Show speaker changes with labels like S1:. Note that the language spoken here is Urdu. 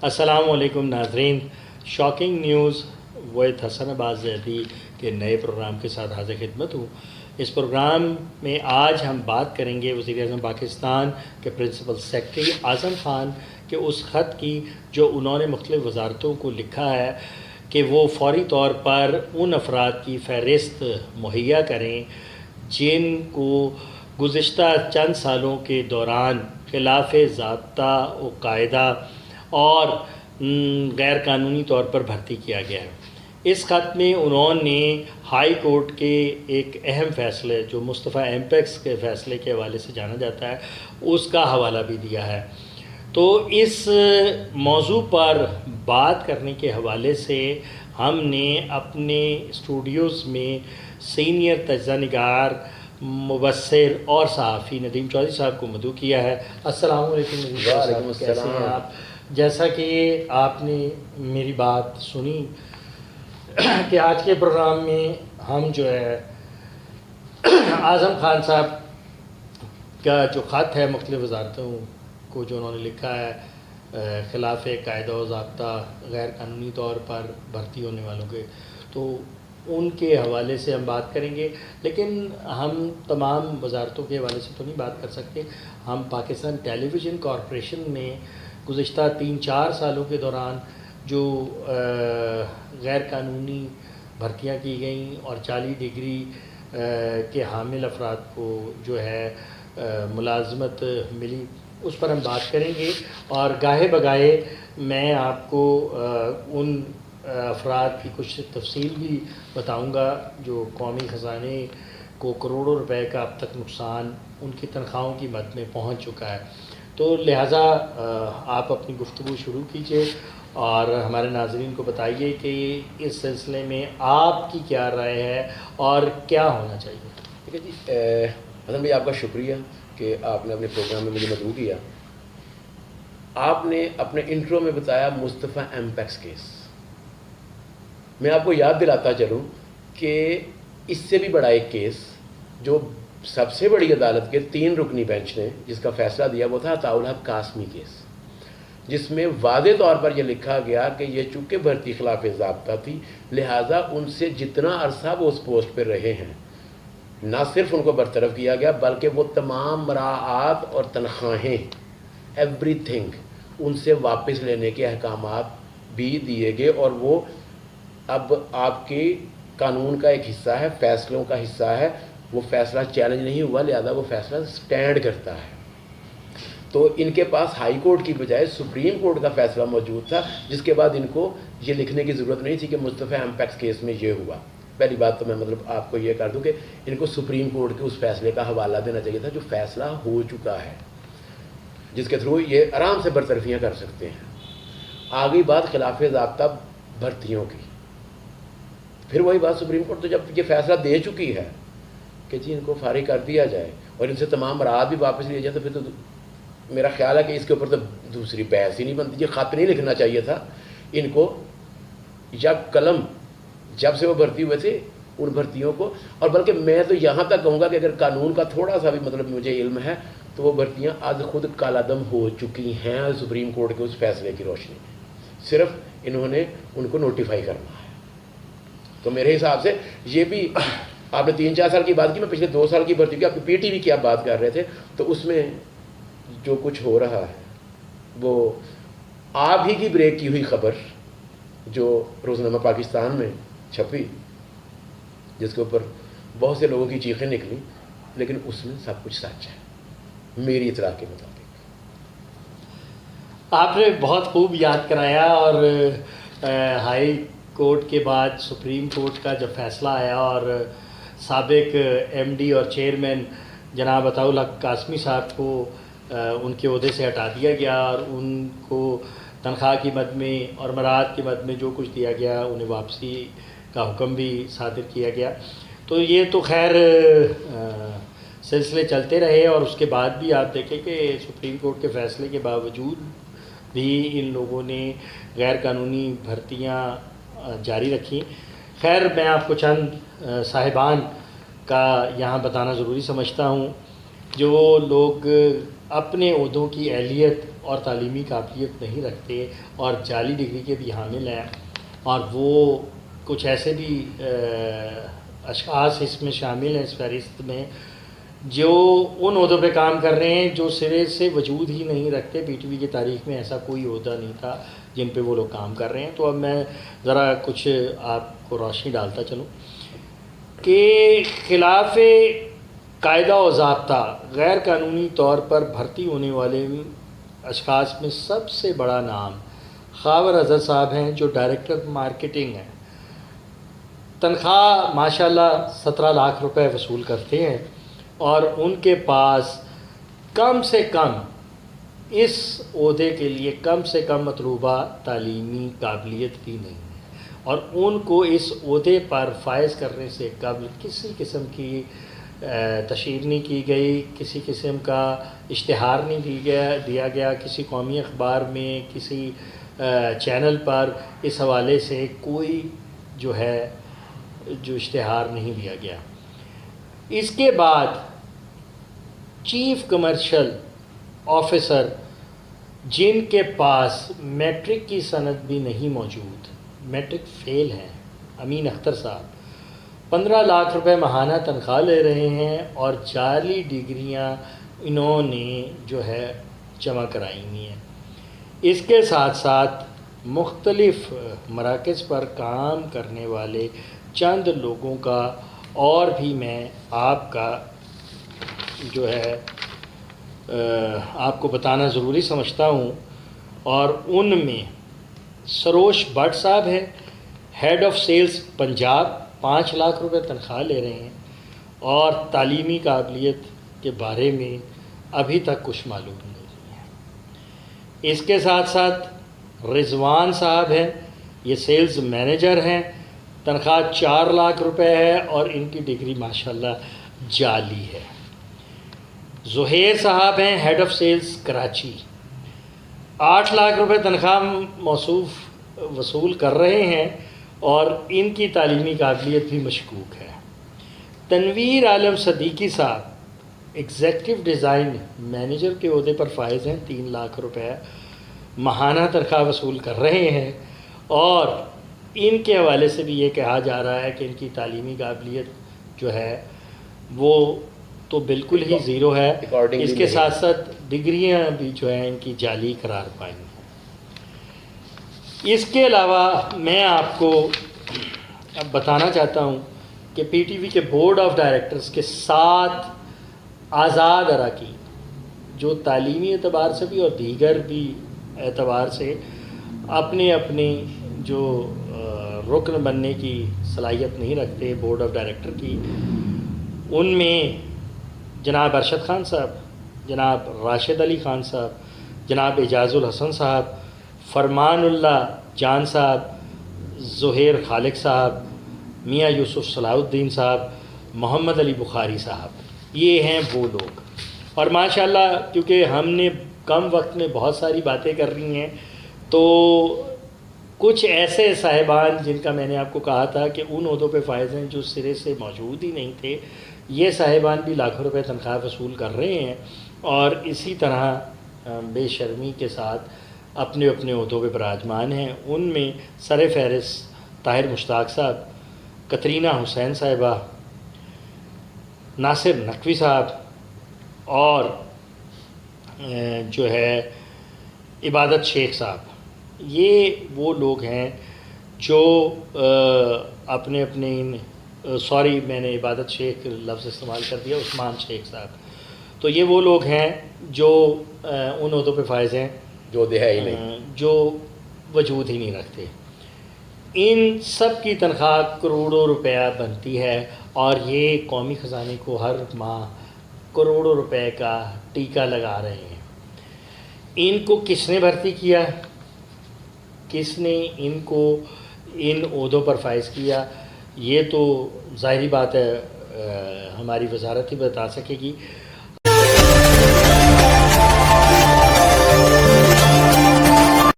S1: السلام علیکم ناظرین، شاکنگ نیوز وحید حسن عباس زیدی کے نئے پروگرام کے ساتھ حاضر خدمت ہوں۔ اس پروگرام میں آج ہم بات کریں گے وزیر اعظم پاکستان کے پرنسپل سیکرٹری اعظم خان کے اس خط کی جو انہوں نے مختلف وزارتوں کو لکھا ہے کہ وہ فوری طور پر ان افراد کی فہرست مہیا کریں جن کو گزشتہ چند سالوں کے دوران خلاف ضابطہ و قاعدہ اور غیر قانونی طور پر بھرتی کیا گیا ہے۔ اس خط میں انہوں نے ہائی کورٹ کے ایک اہم فیصلے جو مصطفیٰ ایمپیکس کے فیصلے کے حوالے سے جانا جاتا ہے اس کا حوالہ بھی دیا ہے۔ تو اس موضوع پر بات کرنے کے حوالے سے ہم نے اپنے اسٹوڈیوز میں سینئر تجزیہ نگار، مبصر اور صحافی ندیم چودھری صاحب کو مدعو کیا ہے۔ السلام علیکم ندیم صاحب، کیسے ہیں آپ؟ جیسا کہ آپ نے میری بات سنی کہ آج کے پروگرام میں ہم جو ہے اعظم خان صاحب کا جو خط ہے مختلف وزارتوں کو جو انہوں نے لکھا ہے خلاف قاعدہ و ضابطہ غیر قانونی طور پر بھرتی ہونے والوں کے، تو ان کے حوالے سے ہم بات کریں گے، لیکن ہم تمام وزارتوں کے حوالے سے تو نہیں بات کر سکتے۔ ہم پاکستان ٹیلی ویژن کارپوریشن میں گزشتہ 3-4 سالوں کے دوران جو غیر قانونی بھرتیاں کی گئیں اور 40 ڈگری کے حامل افراد کو جو ہے ملازمت ملی، اس پر ہم بات کریں گے، اور گاہے بگاہے میں آپ کو ان افراد کی کچھ تفصیل بھی بتاؤں گا جو قومی خزانے کو کروڑوں روپے کا اب تک نقصان ان کی تنخواہوں کی مد میں پہنچ چکا ہے۔ تو لہٰذا آپ اپنی گفتگو شروع کیجئے اور ہمارے ناظرین کو بتائیے کہ اس سلسلے میں آپ کی کیا رائے ہے اور کیا ہونا چاہیے۔
S2: ٹھیک ہے جی، حسن بھائی آپ کا شکریہ کہ آپ نے اپنے پروگرام میں مجھے مدعو کیا۔ آپ نے اپنے انٹرو میں بتایا مصطفیٰ ایمپیکس کیس۔ میں آپ کو یاد دلاتا چلوں کہ اس سے بھی بڑا ایک کیس جو سب سے بڑی عدالت کے 3 رکنی بینچ نے جس کا فیصلہ دیا وہ تھا عطاء الحق قاسمی کیس، جس میں واضح طور پر یہ لکھا گیا کہ یہ چونکہ بھرتی خلاف ضابطہ تھی لہٰذا ان سے جتنا عرصہ وہ اس پوسٹ پہ رہے ہیں نہ صرف ان کو برطرف کیا گیا بلکہ وہ تمام مراعات اور تنخواہیں ایوری تھنگ ان سے واپس لینے کے احکامات بھی دیے گئے، اور وہ اب آپ کے قانون کا ایک حصہ ہے، فیصلوں کا حصہ ہے۔ وہ فیصلہ چیلنج نہیں ہوا لہذا وہ فیصلہ سٹینڈ کرتا ہے۔ تو ان کے پاس ہائی کورٹ کی بجائے سپریم کورٹ کا فیصلہ موجود تھا، جس کے بعد ان کو یہ لکھنے کی ضرورت نہیں تھی کہ مصطفیٰ ایمپیکس کیس میں یہ ہوا۔ پہلی بات تو میں آپ کو یہ کر دوں کہ ان کو سپریم کورٹ کے اس فیصلے کا حوالہ دینا چاہیے تھا جو فیصلہ ہو چکا ہے، جس کے تھرو یہ آرام سے برطرفیاں کر سکتے ہیں۔ آگئی بات خلاف ضابطہ بھرتیوں کی، پھر وہی بات سپریم کورٹ تو جب یہ فیصلہ دے چکی ہے کہ جی ان کو فارغ کر دیا جائے اور ان سے تمام مراعات بھی واپس لیے جائے، تو پھر تو میرا خیال ہے کہ اس کے اوپر تو دوسری بحث ہی نہیں بنتی۔ یہ خط نہیں لکھنا چاہیے تھا ان کو، یا قلم جب سے وہ بھرتی ہوئے تھے ان بھرتیوں کو، اور بلکہ میں تو یہاں تک کہوں گا کہ اگر قانون کا تھوڑا سا بھی مجھے علم ہے تو وہ بھرتیاں آج خود کالعدم ہو چکی ہیں سپریم کورٹ کے اس فیصلے کی روشنی میں، صرف انہوں نے ان کو نوٹیفائی کرنا ہے۔ تو میرے حساب سے یہ بھی آپ نے 3-4 سال کی بات کی، میں پچھلے 2 سال کی بھرتی کی، آپ کی پی ٹی وی کی آپ بات کر رہے تھے، تو اس میں جو کچھ ہو رہا ہے وہ آپ ہی کی بریک کی ہوئی خبر جو روزنامہ پاکستان میں چھپی، جس کے اوپر بہت سے لوگوں کی چیخیں نکلی، لیکن اس میں سب کچھ سچ ہے میری اطلاع کے مطابق۔
S1: آپ نے بہت خوب یاد کرایا، اور ہائی کورٹ کے بعد سپریم کورٹ کا جب فیصلہ آیا اور سابق ایم ڈی اور چیئرمین جناب عطاء الحق قاسمی صاحب کو ان کے عہدے سے ہٹا دیا گیا اور ان کو تنخواہ کی مد میں اور مراعات کی مد میں جو کچھ دیا گیا انہیں واپسی کا حکم بھی صادر کیا گیا، تو یہ تو خیر سلسلے چلتے رہے، اور اس کے بعد بھی آپ دیکھیں کہ سپریم کورٹ کے فیصلے کے باوجود بھی ان لوگوں نے غیر قانونی بھرتیاں جاری رکھیں۔ خیر میں آپ کو چند صاحبان کا یہاں بتانا ضروری سمجھتا ہوں۔ جو لوگ اپنے عہدوں کی اہلیت اور تعلیمی قابلیت نہیں رکھتے اور جعلی ڈگری کے بھی حامل ہیں، اور وہ کچھ ایسے بھی اشخاص اس میں شامل ہیں اس فہرست میں جو ان عہدوں پہ کام کر رہے ہیں جو سرے سے وجود ہی نہیں رکھتے۔ پی ٹی وی کی تاریخ میں ایسا کوئی عہدہ نہیں تھا جن پہ وہ لوگ کام کر رہے ہیں۔ تو اب میں ذرا کچھ آپ کو روشنی ڈالتا چلوں کہ خلاف قاعدہ و ضابطہ غیر قانونی طور پر بھرتی ہونے والے اشخاص میں سب سے بڑا نام خاور اظہر صاحب ہیں، جو ڈائریکٹر مارکیٹنگ ہیں۔ تنخواہ ماشاءاللہ 17 لاکھ روپے وصول کرتے ہیں، اور ان کے پاس کم سے کم اس عہدے کے لیے کم سے کم مطلوبہ تعلیمی قابلیت بھی نہیں ہے، اور ان کو اس عہدے پر فائز کرنے سے قبل کسی قسم کی تشہیر نہیں کی گئی، کسی قسم کا اشتہار نہیں دیا گیا کسی قومی اخبار میں، کسی چینل پر اس حوالے سے کوئی جو اشتہار نہیں دیا گیا۔ اس کے بعد چیف کمرشل آفیسر جن کے پاس میٹرک کی سند بھی نہیں موجود، میٹرک فیل ہیں، امین اختر صاحب 15 لاکھ روپے ماہانہ تنخواہ لے رہے ہیں، اور جعلی ڈگریاں انہوں نے جمع کرائی ہوئی ہیں۔ اس کے ساتھ ساتھ مختلف مراکز پر کام کرنے والے چند لوگوں کا اور بھی میں آپ کا آپ کو بتانا ضروری سمجھتا ہوں، اور ان میں سروش بٹ صاحب ہیں، head of sales Punjab, 5 lakh روپے تنخواہ لے رہے ہیں، اور تعلیمی قابلیت کے بارے میں ابھی تک کچھ معلوم نہیں ہے۔ اس کے ساتھ ساتھ رضوان صاحب ہیں، یہ سیلز مینیجر ہیں، تنخواہ 4 لاکھ روپے ہے، اور ان کی ڈگری ماشاءاللہ جعلی ہے۔ زہیر صاحب ہیں، head of sales Karachi, 8 lakh روپے تنخواہ وصول کر رہے ہیں، اور ان کی تعلیمی قابلیت بھی مشکوک ہے۔ تنویر عالم صدیقی صاحب ایگزیکٹو ڈیزائن مینیجر کے عہدے پر فائز ہیں، 3 لاکھ روپے ماہانہ تنخواہ وصول کر رہے ہیں، اور ان کے حوالے سے بھی یہ کہا جا رہا ہے کہ ان کی تعلیمی قابلیت وہ تو بالکل ہی زیرو ہے، اس کے ساتھ ساتھ ڈگریاں بھی ان کی جعلی قرار پائیں ہیں۔ اس کے علاوہ میں آپ کو اب بتانا چاہتا ہوں کہ پی ٹی وی کے بورڈ آف ڈائریکٹرز کے 7 آزاد اراکین جو تعلیمی اعتبار سے بھی اور دیگر بھی اعتبار سے اپنے جو رکن بننے کی صلاحیت نہیں رکھتے بورڈ آف ڈائریکٹر کی، ان میں جناب ارشد خان صاحب، جناب راشد علی خان صاحب، جناب اعجاز الحسن صاحب، فرمان اللہ جان صاحب، زہیر خالق صاحب، میاں یوسف صلاح الدین صاحب، محمد علی بخاری صاحب، یہ ہیں وہ لوگ۔ اور ماشاءاللہ کیونکہ ہم نے کم وقت میں بہت ساری باتیں کر رہی ہیں، تو کچھ ایسے صاحبان جن کا میں نے آپ کو کہا تھا کہ ان عہدوں پہ فائز ہیں جو سرے سے موجود ہی نہیں تھے، یہ صاحبان بھی لاکھوں روپے تنخواہ وصول کر رہے ہیں، اور اسی طرح بے شرمی کے ساتھ اپنے عہدوں پہ براجمان ہیں۔ ان میں سر فہرست طاہر مشتاق صاحب، کترینہ حسین صاحبہ، ناصر نقوی صاحب، اور عبادت شیخ صاحب۔ یہ وہ لوگ ہیں جو اپنے سوری میں نے عبادت شیخ لفظ استعمال کر دیا، عثمان شیخ صاحب۔ تو یہ وہ لوگ ہیں جو ان عہدوں پہ فائز ہیں
S2: جو ہے ہی نہیں،
S1: جو وجود ہی نہیں رکھتے۔ ان سب کی تنخواہ کروڑوں روپیہ بنتی ہے، اور یہ قومی خزانے کو ہر ماہ کروڑوں روپے کا ٹیکہ لگا رہے ہیں۔ ان کو کس نے بھرتی کیا، کس نے ان کو ان عہدوں پر فائز کیا، یہ تو ظاہری بات ہے ہماری وزارت ہی بتا سکے گی۔